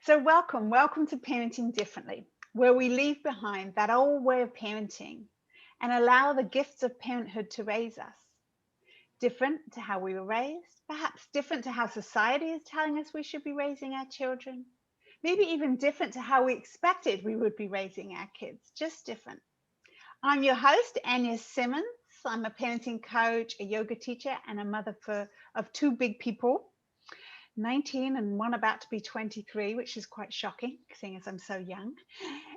So welcome to Parenting Differently, where we leave behind that old way of parenting and allow the gifts of parenthood to raise us. Different to how we were raised, perhaps different to how society is telling us we should be raising our children, maybe even different to how we expected we would be raising our kids, just different. I'm your host, Anya Simmons. I'm a parenting coach, a yoga teacher, and a mother of two big people. 19 and one about to be 23, which is quite shocking, seeing as I'm so young.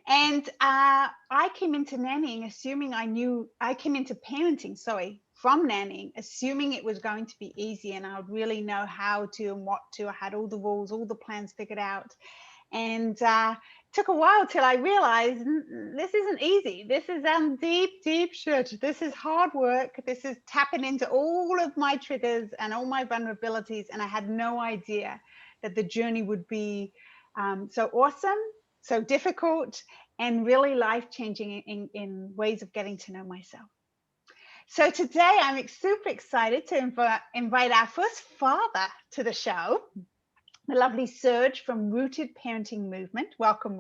And I came into nannying assuming I came into parenting, sorry, from nannying, assuming it was going to be easy and I would really know how to and what to. I had all the rules, all the plans figured out. And took a while till I realized this isn't easy. This is deep shit. This is hard work. This is tapping into all of my triggers and all my vulnerabilities. And I had no idea that the journey would be so awesome, so difficult, and really life-changing in ways of getting to know myself. So today I'm super excited to invite our first father to the show, the lovely Serge from Rooted Parenting Movement. Welcome.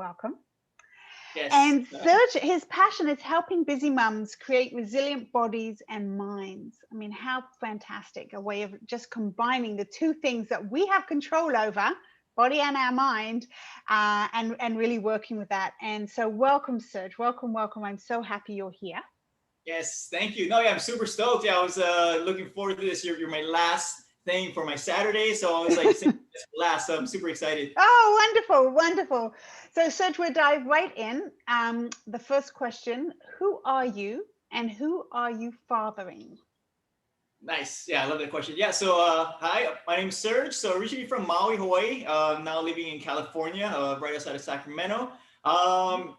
Yes. And Serge, his passion is helping busy mums create resilient bodies and minds. I mean, how fantastic a way of just combining the two things that we have control over, body and our mind, and really working with that. And so welcome, Serge. Welcome. I'm so happy you're here. Yes, thank you. No, yeah, I'm super stoked. Yeah, I was looking forward to this. You're my last thing for my Saturday, so I was like, last. So I'm super excited. Oh, wonderful. So, Serge, we'll dive right in. The first question: who are you, and who are you fathering? Nice. Yeah, I love that question. Yeah. So, hi, my name's Serge. So, originally from Maui, Hawaii. Now living in California, right outside of Sacramento.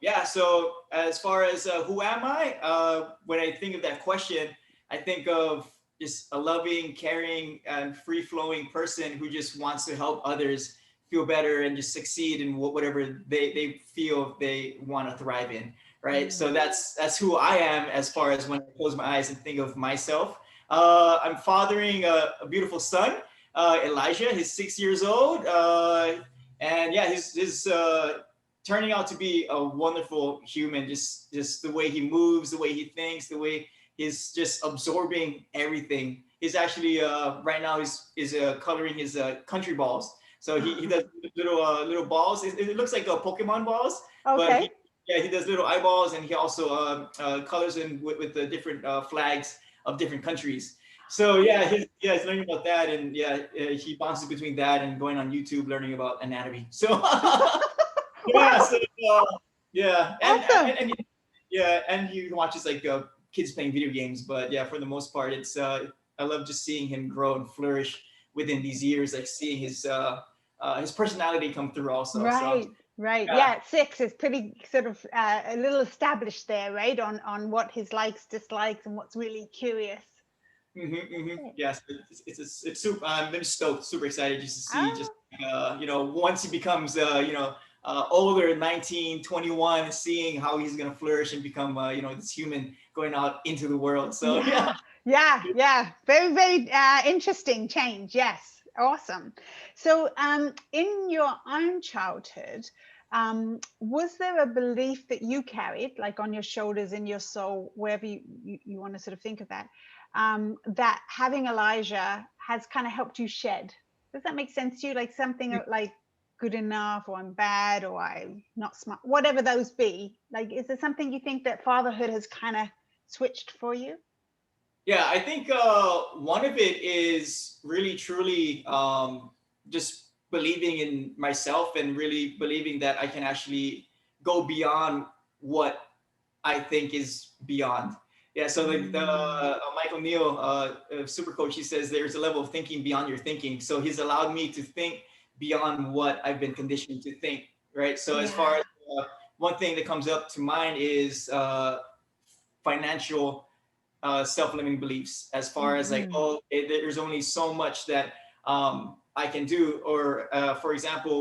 Yeah. So, as far as who am I? When I think of that question, I think of just a loving, caring, and free-flowing person who just wants to help others feel better and just succeed in whatever they feel they want to thrive in. Right. So that's who I am as far as when I close my eyes and think of myself. I'm fathering a beautiful son, Elijah. He's 6 years old, and yeah, he's turning out to be a wonderful human. Just the way he moves, the way he thinks, the way he's just absorbing everything. He's actually right now is coloring his country balls. So he does little balls. It looks like Pokemon balls, but Okay. he does little eyeballs, and he also colors in with the different flags of different countries. So yeah, he's learning about that, and yeah, he bounces between that and going on YouTube learning about anatomy. So yeah, Wow. so yeah, Awesome. and yeah, and he watches like kids playing video games. But yeah, for the most part, it's I love just seeing him grow and flourish within these years, like seeing his personality come through also. So Right. yeah. Yeah, 6 is pretty sort of a little established there, right? On what his likes, dislikes, and what's really curious. Yes, it's super. I'm very stoked, super excited just to see Ah, once he becomes older, 19, 21, seeing how he's gonna flourish and become this human going out into the world. So yeah. yeah. Very interesting change. Yes, awesome. So, in your own childhood, was there a belief that you carried, like on your shoulders, in your soul, wherever you want to sort of think of that, that having Elijah has kind of helped you shed? Does that make sense to you? Like something like good enough, or I'm bad, or I'm not smart, whatever those be. Like, is there something you think that fatherhood has kind of switched for you? Yeah, I think one of it is really truly just believing in myself and really believing that I can actually go beyond what I think is beyond. Yeah, so like the Mm, Michael Neal, super coach, he says there's a level of thinking beyond your thinking. So he's allowed me to think beyond what I've been conditioned to think. Right. So as far yeah. as one thing that comes up to mind is financial self-limiting beliefs, as far as like, Hmm. oh, there's only so much that I can do. Or for example,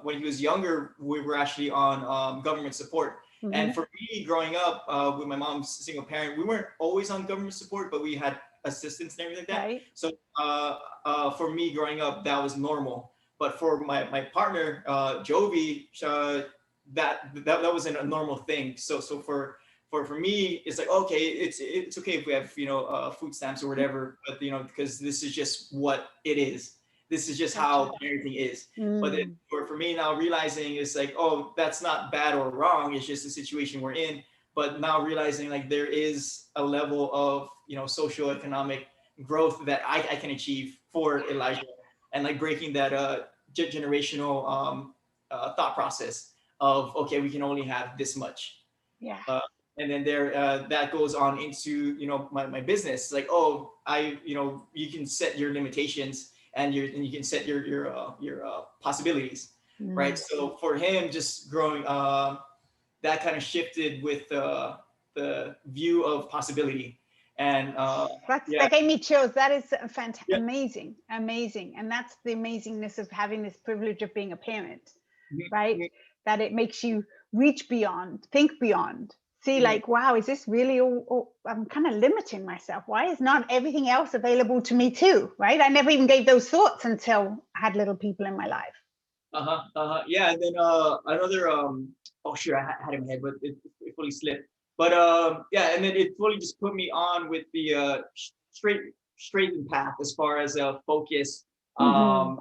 when he was younger, we were actually on government support. And Hmm. for me, growing up with my mom's single parent, we weren't always on government support, but we had assistance and everything like that. Right. So for me growing up, that was normal. But for my partner, Jovi, that wasn't a normal thing. So for me, it's like, okay, it's okay if we have, food stamps or whatever, but because this is just what it is. This is just how parenting is. But then for me now, realizing is like, oh, that's not bad or wrong. It's just the situation we're in. But now realizing like there is a level of socioeconomic growth that I can achieve for Elijah, and like breaking that generational thought process of, okay, we can only have this much. Yeah. And then that goes on into my business. Like, oh, you can set your limitations, and you can set your possibilities, right? So for him, just growing, that kind of shifted with the view of possibility. And that gave me chills. That is fantastic. Yeah. Amazing. And that's the amazingness of having this privilege of being a parent, right? That it makes you reach beyond, think beyond, see like, wow, is this really all I'm kind of limiting myself? Why is not everything else available to me too, right? I never even gave those thoughts until I had little people in my life. Yeah. And then another oh sure, I had it in my head, but it fully slipped. But yeah, and then it fully just put me on with the straightened path as far as focus. Now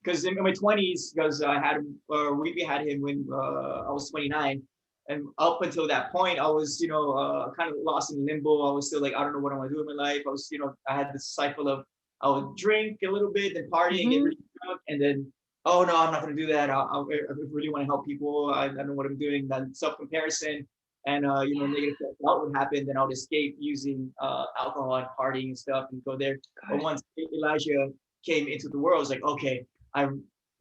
because in my 20s, because I had him, we had him when I was 29, and up until that point, I was kind of lost in limbo. I was still like, I don't know what I want to do in my life. I was I had this cycle of, I would drink a little bit, then partying, get really drunk, and then, oh no, I'm not going to do that. I really want to help people. I don't know what I'm doing. Then self-comparison and negative self-doubt would happen. Then I would escape using alcohol and partying and stuff and go there. But once Elijah came into the world, I was like, okay, I've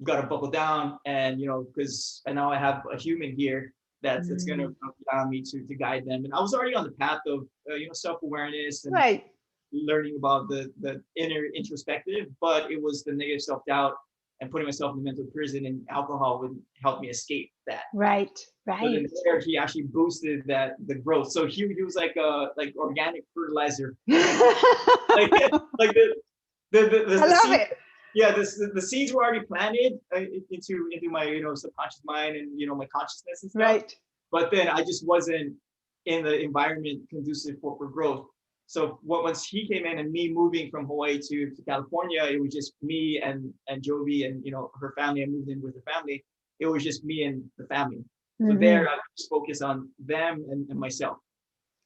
got to buckle down, and because now I have a human here that's going to allow me to guide them. And I was already on the path of self-awareness and learning about the inner introspective, but it was the negative self-doubt and putting myself in the mental prison, and alcohol would help me escape that. Right. So then there, he actually boosted the growth. So he was like organic fertilizer. like the I love seed, it. Yeah, the seeds were already planted into my subconscious mind and my consciousness and stuff. Right. But then I just wasn't in the environment conducive for growth. So once he came in, and me moving from Hawaii to California, it was just me and Jovi and her family. I moved in with the family. It was just me and the family. So there, I just focus on them and myself.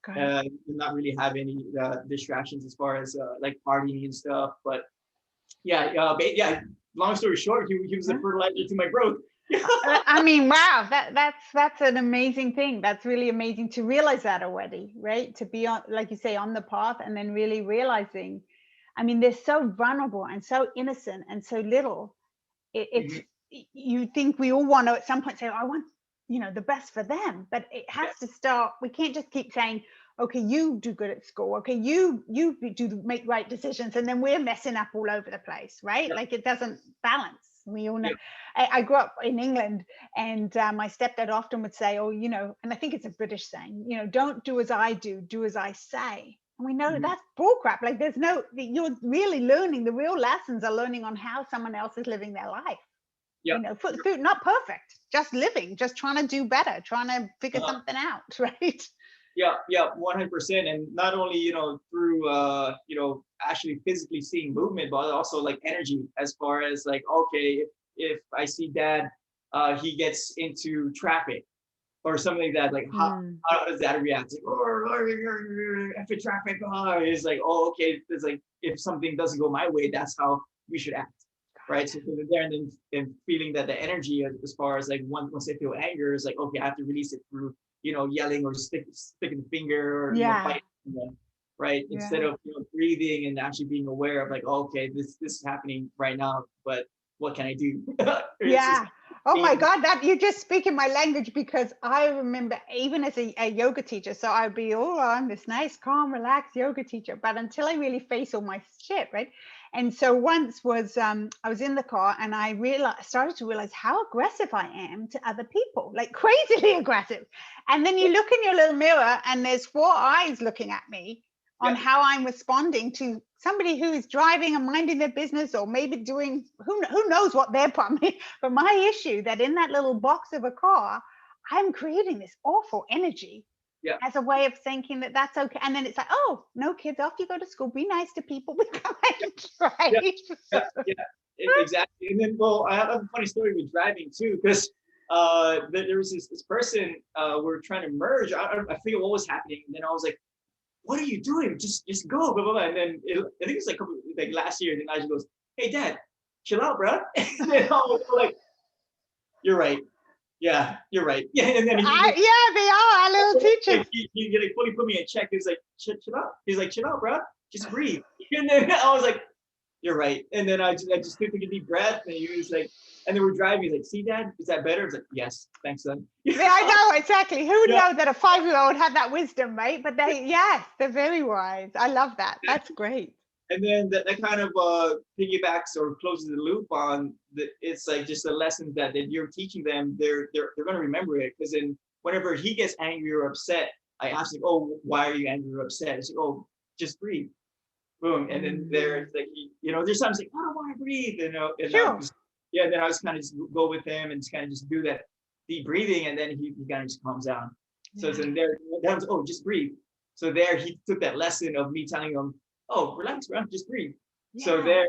Not really have any distractions as far as like partying and stuff. But yeah. Long story short, he was a fertilizer to my growth. I mean, wow, that's an amazing thing. That's really amazing to realize that already, right? To be on, like you say, on the path, and then really realizing, I mean, they're so vulnerable and so innocent and so little. It's you think we all want to at some point say, I want the best for them, but it has to start. We can't just keep saying, okay, you do good at school, okay, you do make right decisions, and then we're messing up all over the place, right? Like it doesn't balance. We all know. I grew up in England, and my stepdad often would say, and I think it's a British saying, don't do as I do as I say. And we know that's bullcrap. Like you're really learning, the real lessons are learning on how someone else is living their life. Food, not perfect, just living, just trying to do better, trying to figure something out, right? Yeah, 100%. And not only, through, actually physically seeing movement, but also like energy, as far as like, okay, if I see dad, he gets into traffic or something like that, like how does dad react? Like, after traffic, it's like, oh, okay. It's like, if something doesn't go my way, that's how we should act. Right. So there, and then feeling that the energy, as far as like once I feel anger, is like, okay, I have to release it through yelling or sticking the finger or fighting them, right? Instead of breathing and actually being aware of like, oh, okay, this is happening right now, but what can I do? Oh my God, that you're just speaking my language, because I remember even as a yoga teacher, so I'd be, I'm this nice, calm, relaxed yoga teacher, but until I really face all my shit, right? And so once was, I was in the car, and I started to realize how aggressive I am to other people, like crazily aggressive. And then you look in your little mirror, and there's 4 eyes looking at me on how I'm responding to somebody who is driving and minding their business, or maybe doing who knows what their problem is. But my issue that in that little box of a car, I'm creating this awful energy as a way of thinking that that's okay. And then it's like, oh, no kids, off you go to school, be nice to people, we go and drive. Exactly. And then, well, I have a funny story with driving too, because there was this person, we're trying to merge. I forget what was happening. And then I was like, what are you doing? Just go, blah, blah, blah. And then I think it's like last year, and then Nigel goes, hey, Dad, chill out, bro. And then I was like, you're right. Yeah, you're right. Yeah, and then they are our little teachers. He like fully put me in check. He's like, chill out. He's like, chill out, bro. Just breathe. And then I was like, you're right. And then I just took a deep breath, and he was like, and then we're driving. He's like, see, Dad, is that better? I was like, yes, thanks, son. Yeah, I know, exactly. Who would know that a 5-year-old had that wisdom, right? But they're very wise. I love that. That's great. And then that kind of piggybacks or closes the loop on it's like just the lessons that you're teaching them. They're going to remember it, because then whenever he gets angry or upset, I ask him, oh, why are you angry or upset? It's like, oh, just breathe. Boom. And then there's like, there's times like, I don't want to breathe, and then I was kind of just go with him and just kind of just do that deep breathing, and then he kind of just calms down. So then there, that was, oh, just breathe. So there he took that lesson of me telling him, oh, relax, bro, just breathe. Yeah. So there,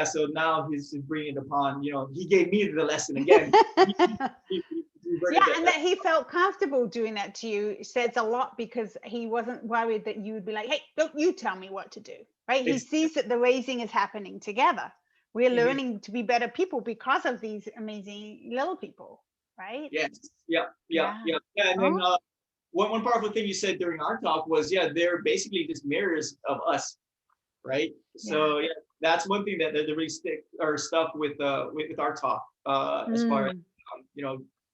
so now he's bringing it upon, he gave me the lesson again. And that he felt comfortable doing that to you says a lot, because he wasn't worried that you would be like, hey, don't you tell me what to do, right? He sees that the raising is happening together. We're learning to be better people because of these amazing little people, right? Yes. Yeah. And then one powerful thing you said during our talk was, they're basically just mirrors of us, right? So that's one thing that really stuck with our talk, as far as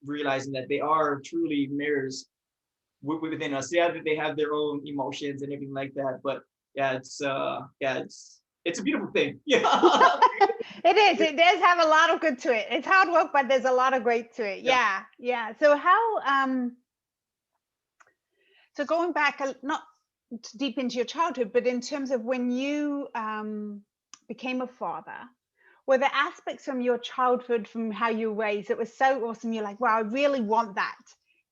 realizing that they are truly mirrors within us. Yeah, that they have their own emotions and everything like that. But it's a beautiful thing. Yeah. It is. It does have a lot of good to it. It's hard work, but there's a lot of great to it. Yeah. So how so going back, not deep into your childhood, but in terms of when you became a father, were there aspects from your childhood, from how you were raised, that was so awesome? You're like, wow, I really want that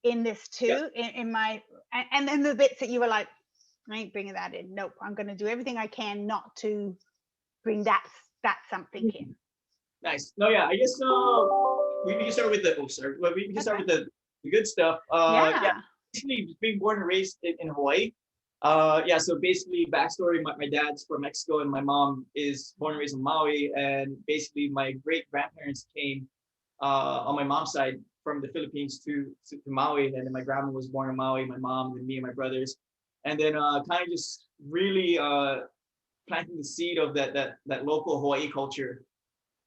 in this too, in my, and then the bits that you were like, I ain't bringing that in. Nope, I'm going to do everything I can not to bring that something in. Nice. No, I guess we can start with we can start with the good stuff. Basically being born and raised in Hawaii. So basically backstory, my dad's from Mexico and my mom is born and raised in Maui, and basically my great grandparents came on my mom's side from the Philippines to Maui, and then my grandma was born in Maui, my mom, and me and my brothers, and then kind of just really planting the seed of that local Hawaii culture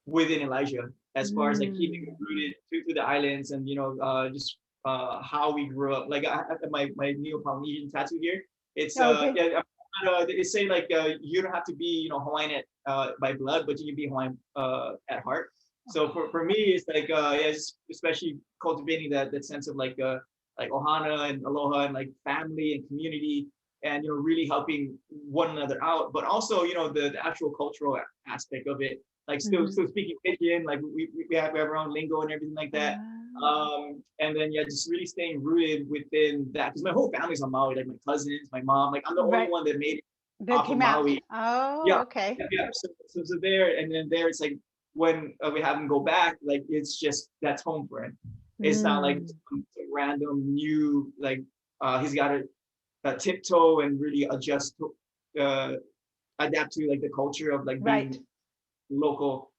within Elijah, as far as like keeping it rooted to the islands, and just how we grew up. Like I have my Neo-Polynesian tattoo here. It's they say like you don't have to be Hawaiian by blood, but you can be Hawaiian at heart. So for me, it's like especially cultivating that sense of like ohana and aloha and like family and community, and really helping one another out, but also the actual cultural aspect of it, like still speaking Pidgin, like we have our own lingo and everything like that. And then just really staying rooted within that, because my whole family's on Maui, like my cousins, my mom, like I'm the only one that made it off of Maui. Okay. So there, and then there it's like when we have him go back, like it's just that's home for him. It's not like some random new, like he's got to tiptoe and really adjust to adapt to like the culture of like being local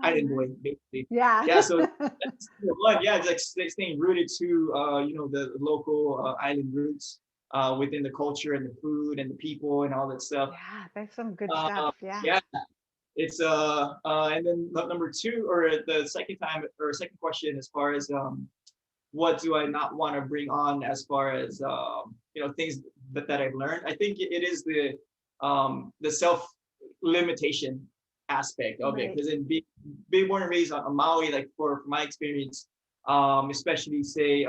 island boy, basically. So that's one. It's like staying rooted to the local island roots within the culture and the food and the people and all that stuff. There's some good stuff. It's and then number two, or the second question, as far as what do I not want to bring on as far as things that I've learned. I think it is the self limitation aspect of it, because in being born and raised on Maui, like for my experience, especially say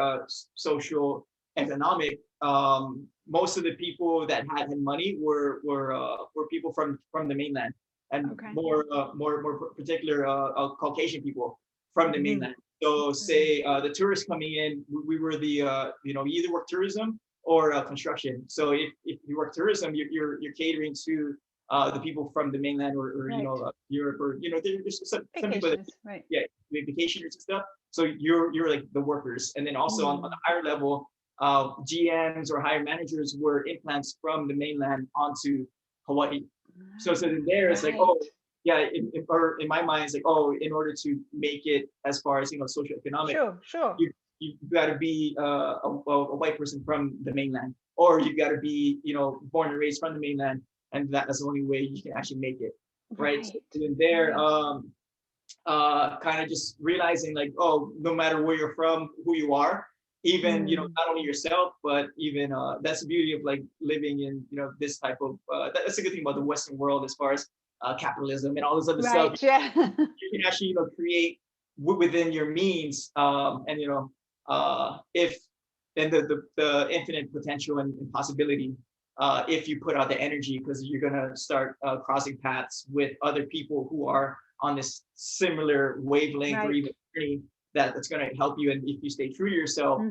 social economic, most of the people that had money were people from the mainland, and more particular Caucasian people from the mainland. So say the tourists coming in, we were the you either work tourism or construction. So if you work tourism, you're catering to the people from the mainland or Europe, or there's some people that vacationers and stuff. So you're like the workers, and then also on the higher level, GMs or higher managers were implants from the mainland onto Hawaii. So then there it's like, oh yeah, or in my mind it's like, oh, in order to make it as far as socioeconomic, you got to be a white person from the mainland, or you got to be born and raised from the mainland, and that's the only way you can actually make it, right? So then there, kind of just realizing like, oh, no matter where you're from, who you are, even not only yourself, but even that's the beauty of like living in this type of that's a good thing about the Western world as far as capitalism and all this other stuff. Yeah. You can actually create within your means, and if then the infinite potential and possibility, if you put out the energy, because you're gonna start crossing paths with other people who are on this similar wavelength or even journey that's going to help you. And if you stay true to yourself,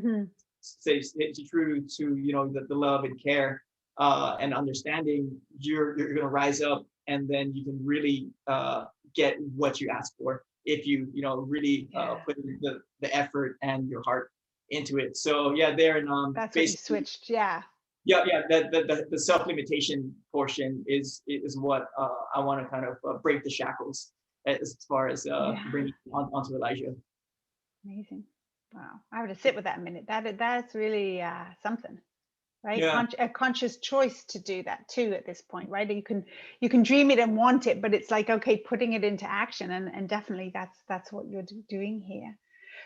stay true to the love and care and understanding, you're going to rise up, and then you can really get what you ask for if you really put in the effort and your heart into it. So yeah, there and that's what you switched. Yeah. The self-limitation portion is what I want to kind of break the shackles as far as bringing onto Elijah. Amazing. Wow. I have to sit with that a minute. That's really something, right? Yeah. A conscious choice to do that too at this point, right? You can dream it and want it, but it's like, okay, putting it into action, and definitely that's what you're doing here.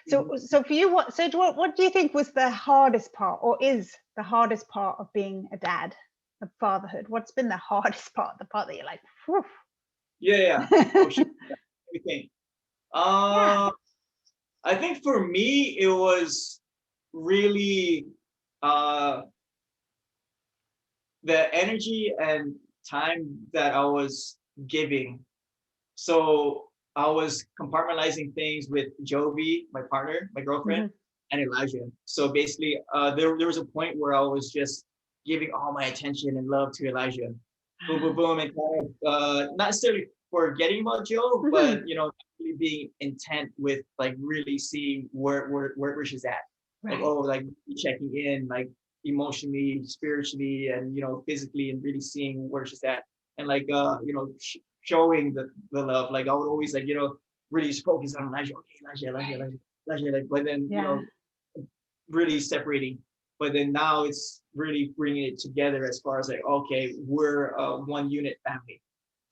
So for you, what do you think was the hardest part, or is the hardest part of being a dad, of fatherhood? What's been the hardest part, the part that you're like, whew? Yeah. Oh, shit. Everything. I think for me, it was really the energy and time that I was giving. So I was compartmentalizing things with Jovi, my partner, my girlfriend, and Elijah. So basically, there was a point where I was just giving all my attention and love to Elijah. Boom, boom, boom, and kind of not necessarily forgetting about Joe, but really being intent with like really seeing where she's at. Like, oh, like checking in, like emotionally, spiritually, and physically, and really seeing where she's at, and like showing the love. Like I would always like really just focus on Elijah. Okay, Elijah, like, but then really separating. But then now it's really bringing it together as far as like, okay, we're a one unit family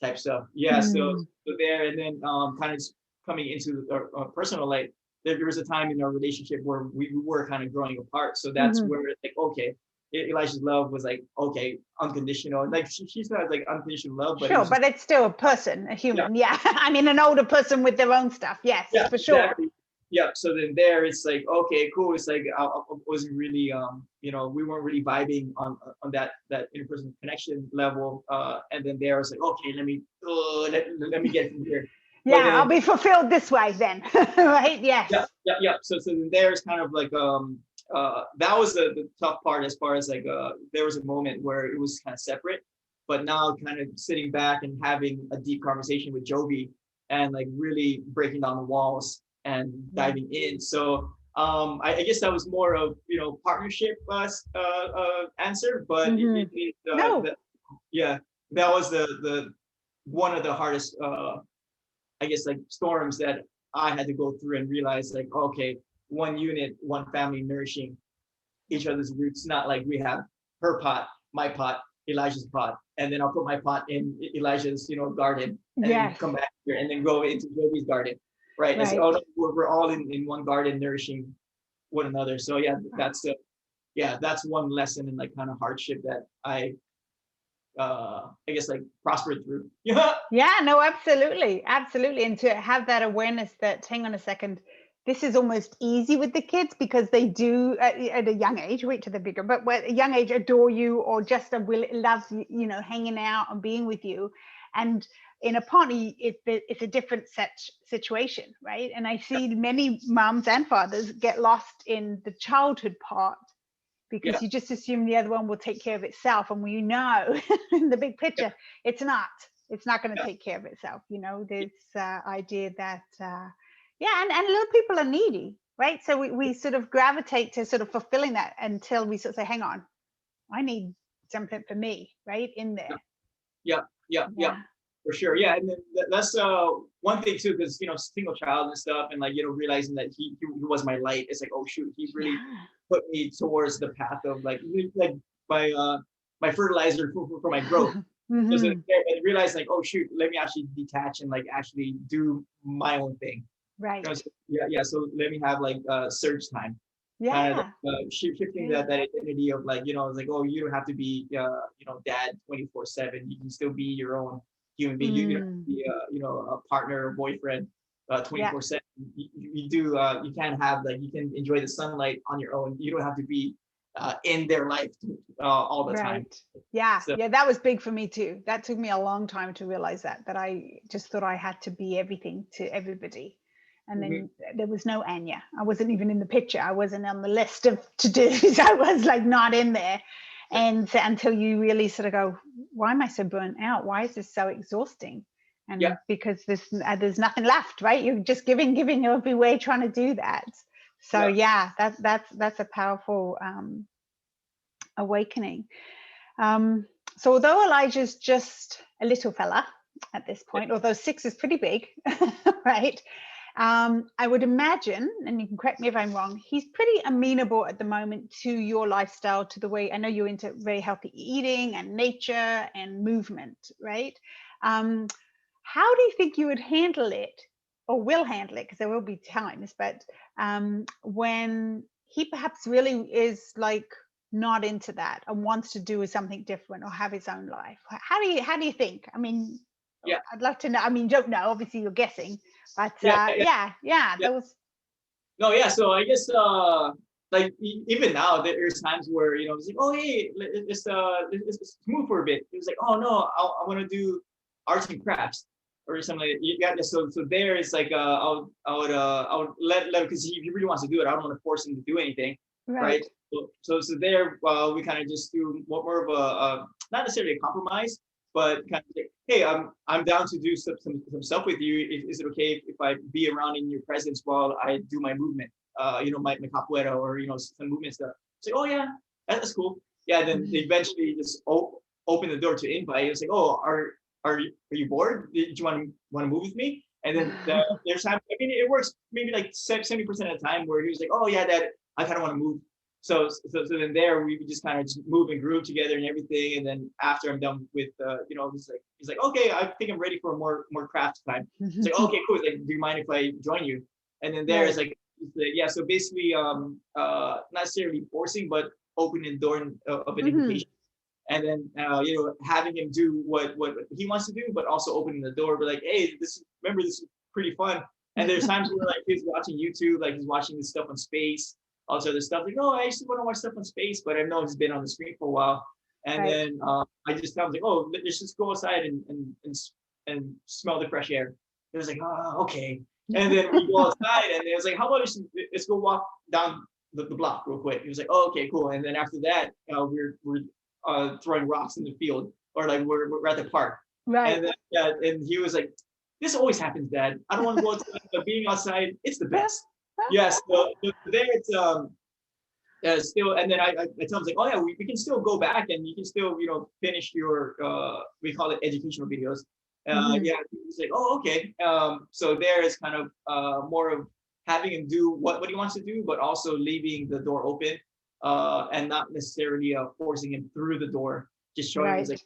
type stuff. Yeah. So there, and then kind of coming into our personal life, there was a time in our relationship where we were kind of growing apart. So that's where it's like, okay, Elijah's love was like, okay, unconditional. Like she's not like unconditional love, but but it's still a person, a human. Yeah. I mean, an older person with their own stuff. Yes, for sure. Exactly. Yeah. So then there, it's like, okay, cool. It's like I wasn't really, we weren't really vibing on that interpersonal connection level. And then there, I was like, okay, let me get from here. Yeah, then, I'll be fulfilled this way then, right? Yes. Yeah. So then there's kind of like that was the tough part as far as like there was a moment where it was kind of separate, but now kind of sitting back and having a deep conversation with Jovi and like really breaking down the walls and diving in. So I guess that was more of partnership answer, but that was the one of the hardest I guess like storms that I had to go through and realize like, okay, one unit, one family nourishing each other's roots. Not like we have her pot, my pot, Elijah's pot, and then I'll put my pot in Elijah's garden and then come back here and then go into Jovi's garden. Right. And so, no, we're all in one garden nourishing one another. So that's one lesson in like kind of hardship that I guess like prospered through. Yeah, no, absolutely. And to have that awareness that, hang on a second, this is almost easy with the kids because they do at a young age, wait till they're bigger, but at a young age adore you or just loves, you know, hanging out and being with you. And in a partner, it's a different situation, right? And I see many moms and fathers get lost in the childhood part because you just assume the other one will take care of itself. And we know in the big picture, it's not going to take care of itself. You know, this idea that, and little people are needy, right? So we sort of gravitate to sort of fulfilling that until we sort of say, hang on, I need something for me, right? In there. Yeah. For sure. Yeah. And then that's one thing too, because, you know, single child and stuff, and like, you know, realizing that he was my light. It's like, oh shoot, he really put me towards the path of like my fertilizer for my growth. So I realized like, oh shoot, let me actually detach and like actually do my own thing. Right. So let me have like surge time. Shifting that identity of like, you know, it's like, oh, you don't have to be you know, dad 24/7. You can still be your own human being. You can be you know, a partner or boyfriend 24/7. You can have like, you can enjoy the sunlight on your own. You don't have to be in their life all the time. That was big for me too. That took me a long time to realize that I just thought I had to be everything to everybody. And then there was no Anya. I wasn't even in the picture. I wasn't on the list of to-dos. I was like not in there. And until you really sort of go, why am I so burnt out? Why is this so exhausting? And because there's nothing left, right? You're just giving every way trying to do that. So that's a powerful awakening. So although Elijah's just a little fella at this point, although 6 is pretty big, right? I would imagine, and you can correct me if I'm wrong, he's pretty amenable at the moment to your lifestyle, to the way, I know you're into very healthy eating and nature and movement, right? How do you think you would handle it, or will handle it, because there will be times, but when he perhaps really is like not into that and wants to do something different or have his own life? How do you think? I mean, I'd love to know. I mean, you don't know, obviously you're guessing, but those. No, yeah. So I guess like even now there's times where, you know, it's like, oh hey, let's move for a bit. It was like, oh no, I want to do arts and crafts or something like that. So there it's like I would let because he really wants to do it. I don't want to force him to do anything, right? So there we kind of just do more of a not necessarily a compromise, but kind of like, hey, I'm down to do some stuff with you. Is it okay if I be around in your presence while I do my movement? You know, my capoeira or, you know, some movement stuff. It's like, oh yeah, that's cool. Yeah, then they eventually just open the door to invite. It's like, oh, are you bored? Did you want to move with me? And then there's time. I mean, it works maybe like 70% of the time where he was like, oh yeah, Dad, I kind of want to move. So then there we just kind of just move and groove together and everything. And then after I'm done with, you know, he's like, okay, I think I'm ready for more craft time. It's like, okay, cool. Like, do you mind if I join you? And then there is like, so basically, not necessarily forcing, but opening the door of an invitation. And then, you know, having him do what he wants to do, but also opening the door. But like, hey, this is pretty fun. And there's times where like he's watching YouTube, like he's watching this stuff on space. All this other stuff, like, oh, I actually want to watch stuff on space, but I know he's been on the screen for a while. And then I just tell him, like, oh, let's just go outside and smell the fresh air. It was like, oh, okay. And then we go outside, and it was like, how about let's go walk down the block real quick. He was like, oh, okay, cool. And then after that, we're throwing rocks in the field, or like we're at the park. Right. And then, and he was like, this always happens, Dad. I don't want to go outside, but being outside, it's the best. Yes, so there it's still, and then I tell him like, oh yeah, we can still go back and you can still, you know, finish your we call it educational videos. Yeah, he's like, oh okay. So there is kind of more of having him do what he wants to do, but also leaving the door open and not necessarily forcing him through the door. Just showing him like,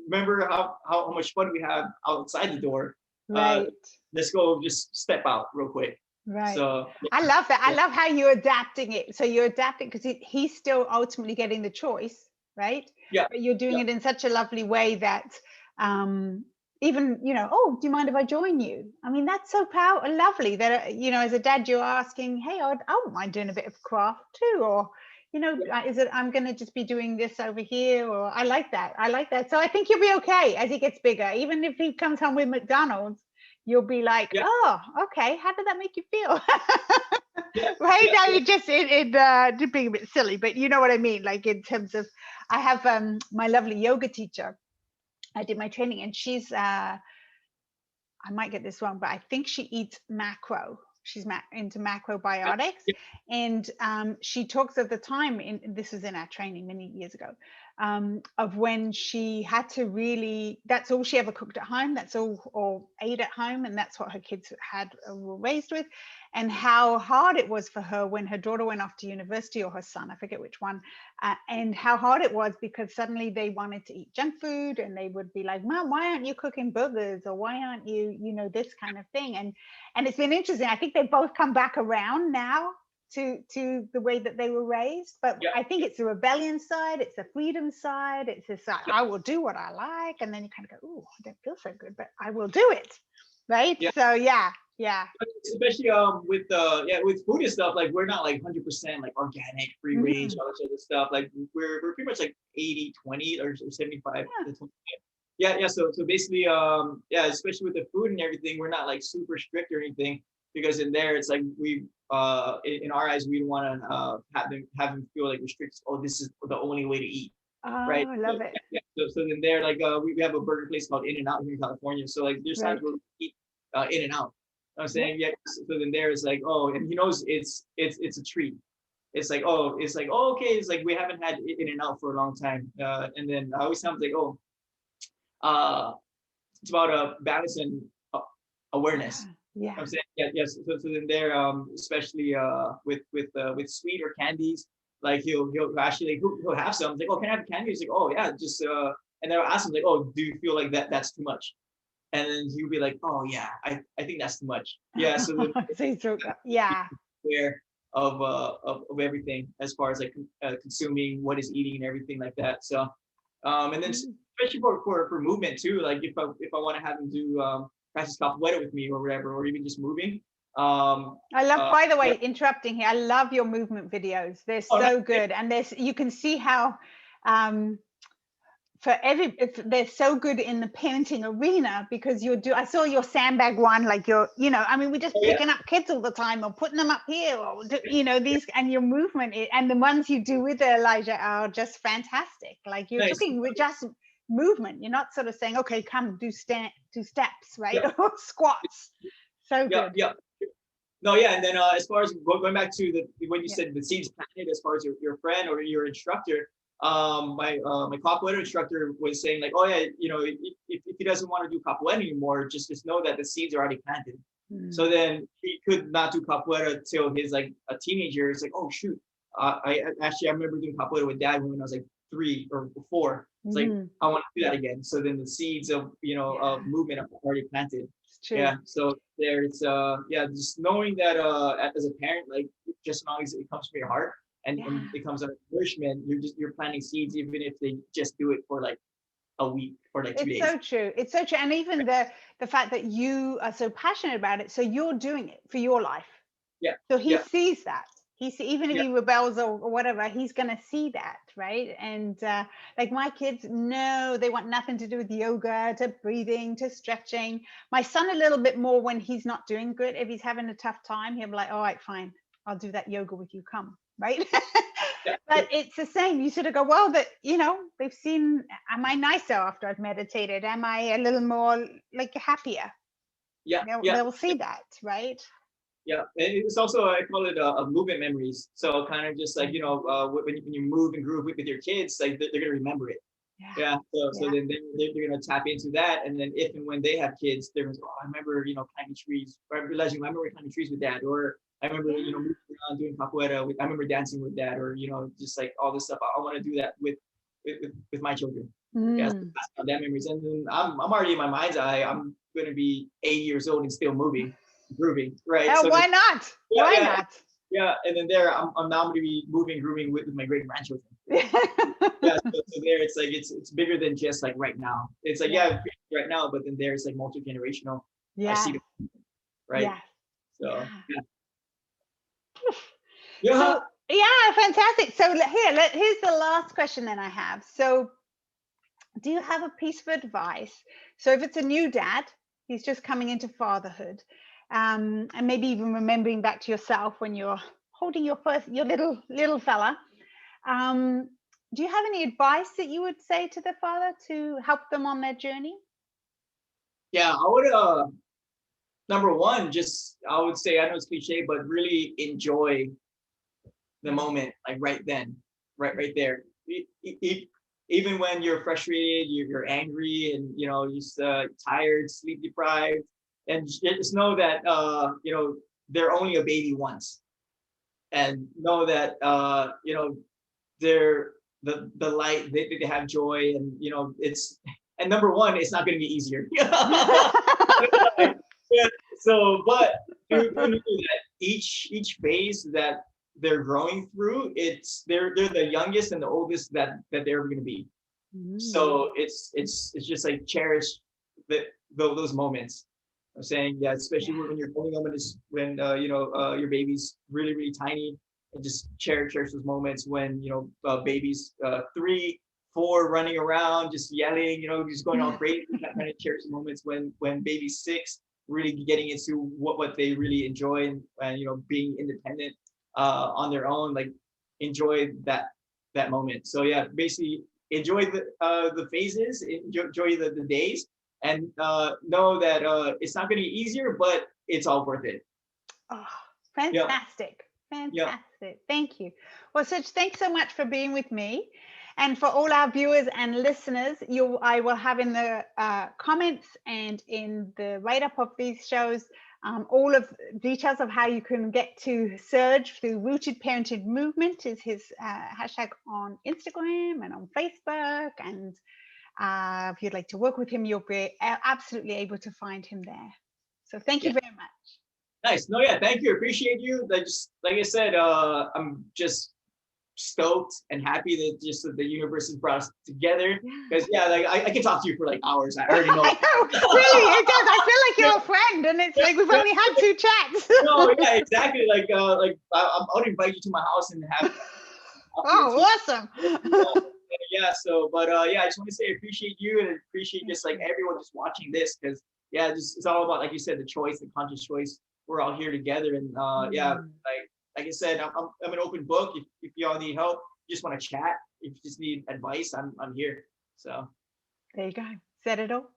remember how much fun we have outside the door. Let's go just step out real quick. Right. So I love that. I love how you're adapting it. So you're adapting because he's still ultimately getting the choice, right? Yeah. But you're doing it in such a lovely way that even, oh, do you mind if I join you? I mean, that's so powerful, lovely that, as a dad, you're asking, hey, I wouldn't mind doing a bit of craft too, or, is it, I'm going to just be doing this over here, or I like that. So I think you'll be okay as he gets bigger. Even if he comes home with McDonald's, you'll be like, oh, okay, how did that make you feel? Right now, you're just being a bit silly, but you know what I mean? Like in terms of, I have my lovely yoga teacher. I did my training, and she's I might get this wrong, but I think she eats macro. She's into macrobiotics, and she talks of the time, this was in our training many years ago, of when she had to really, that's all she ever cooked at home, that's all, or ate at home, and that's what her kids were raised with, and how hard it was for her when her daughter went off to university, or her son, I forget which one, and how hard it was because suddenly they wanted to eat junk food, and they would be like, Mom, why aren't you cooking burgers, or why aren't you, this kind of thing, and it's been interesting. I think they both come back around now to the way that they were raised, but I think it's the rebellion side, it's the freedom side, it's this I will do what I like, and then you kind of go, oh, I don't feel so good, but I will do it, right? So yeah. Especially with food and stuff, like we're not like 100% like organic, free range, all this other stuff. Like we're pretty much like 80-20 or 75. So basically especially with the food and everything, we're not like super strict or anything, because in there it's like we in our eyes, we don't want to have them feel like restricted. Oh, this is the only way to eat, right? I love it. So then there, like we have a burger place called In-N-Out here in California. So like there's times where we eat In-N-Out. I'm saying so then there is like, oh, and he knows it's a treat. It's like, oh, okay, it's like we haven't had In-N-Out for a long time, and then I always sounds like, it's about balance and awareness. Yeah. I'm saying yes. So then there, especially with sweet or candies, like he'll actually he'll have some. It's like, oh, can I have candy? He's like, oh yeah, just and then I'll ask him like, oh, do you feel like that's too much? And then he'll be like, oh yeah, I think that's too much. Yeah. So then, aware of everything as far as like consuming, what is eating, and everything like that. So and then especially for movement too, like if I want to have him do practice capoeira with me or whatever, or even just moving. I love, by the way, interrupting here, I love your movement videos. They're so good, and you can see how they're so good in the parenting arena, because I saw your sandbag one, like we're just picking up kids all the time, or putting them up here, or these, and your movement and the ones you do with Elijah are just fantastic. Like you're talking with just movement. You're not sort of saying, okay, come do steps, right? Or squats. So good. No, and then as far as going back to when you said the seeds planted, as far as your friend or your instructor, my capoeira instructor was saying like, oh yeah, if he doesn't want to do capoeira anymore, just know that the seeds are already planted. So then he could not do capoeira till he's like a teenager. It's like, oh shoot, I remember doing capoeira with Dad when I was like 3 or 4. It's like, I want to do that again. So then the seeds of of movement are already planted. Yeah. So there's just knowing that as a parent, like just as long as it comes from your heart and it comes out of nourishment, you're planting seeds, even if they just do it for like a week or like 2 days. It's so true. And even the fact that you are so passionate about it, so you're doing it for your life. Yeah. So he sees that. Even if he rebels or whatever, he's going to see that, right? And like my kids, no, they want nothing to do with yoga, to breathing, to stretching. My son a little bit more when he's not doing good. If he's having a tough time, he'll be like, all right, fine, I'll do that yoga with you, come, right? But it's the same. You sort of go, well, they've seen, am I nicer after I've meditated? Am I a little more like happier? They'll see that, right? Yeah, and it's also, I call it a movement memories. So kind of just like, when you move and groove with your kids, like they're going to remember it. So then they're going to tap into that. And then if and when they have kids, they're going to go, oh, I remember, climbing trees. Or I remember climbing trees with Dad. Or I remember, moving around doing capoeira. I remember dancing with Dad. Or, just like all this stuff. I want to do that with my children. Yeah, so that's how that memories. And then I'm already in my mind's eye. I'm going to be 8 years old and still moving. Grooving, right? Oh, so why not? Yeah, and then there I'm now going to be moving, grooving with my great grandchildren. Yeah, so there it's like it's bigger than just like right now. It's like yeah, right now, but then there's like multi-generational. I Yeah. see the right. Yeah. So Yeah. yeah. So yeah, fantastic. So here's the last question then I have. So do you have a piece of advice? So if it's a new dad, he's just coming into fatherhood, and maybe even remembering back to yourself when you're holding your little fella. Um, do you have any advice that you would say to the father to help them on their journey? Yeah, I would number one, just I would say I know it's cliche, but really enjoy the moment, like right then, right there. Even when you're frustrated, you're angry, and you know you're tired, sleep deprived, and just know that they're only a baby once, and know that they're the light. They have joy, and it's and number one, it's not going to be easier. Yeah, so, but to know that each phase that they're growing through, they're the youngest and the oldest that they're ever going to be. So it's just like cherish those moments. I'm saying, yeah, especially when you're holding them when your baby's really tiny, and just cherish those moments when babies 3, 4 running around, just yelling, just going all crazy. Kind of cherish the moments when baby's 6, really getting into what they really enjoy, and being independent on their own, like enjoy that moment. So yeah, basically enjoy the phases, enjoy the days, and know that it's not going to be easier, but it's all worth it. Oh, Yeah, fantastic. yeah, Fantastic. Thank you. Well, Serge, thanks so much for being with me. And for all our viewers and listeners, I will have in the comments and in the write-up of these shows all of details of how you can get to Serge through Rooted Parenting Movement is his hashtag on Instagram and on Facebook. And if you'd like to work with him, you'll be absolutely able to find him there. So thank you yeah. very much. Nice. No, yeah, thank you. Appreciate you. Like I said, I'm just stoked and happy that the universe has brought us together. Because like I can talk to you for like hours. I already know. I know, really, it does. I feel like you're a friend, and it's like we've only had 2 chats. No, yeah, exactly. Like I would invite you to my house and have. Oh, awesome. Yeah. So, but yeah, I just want to say I appreciate you, and appreciate just like everyone just watching this, because yeah, it's all about, like you said, the choice, the conscious choice. We're all here together, and yeah, like I said, I'm an open book. If y'all need help, you just want to chat, if you just need advice, I'm here. So there you go. Said it all.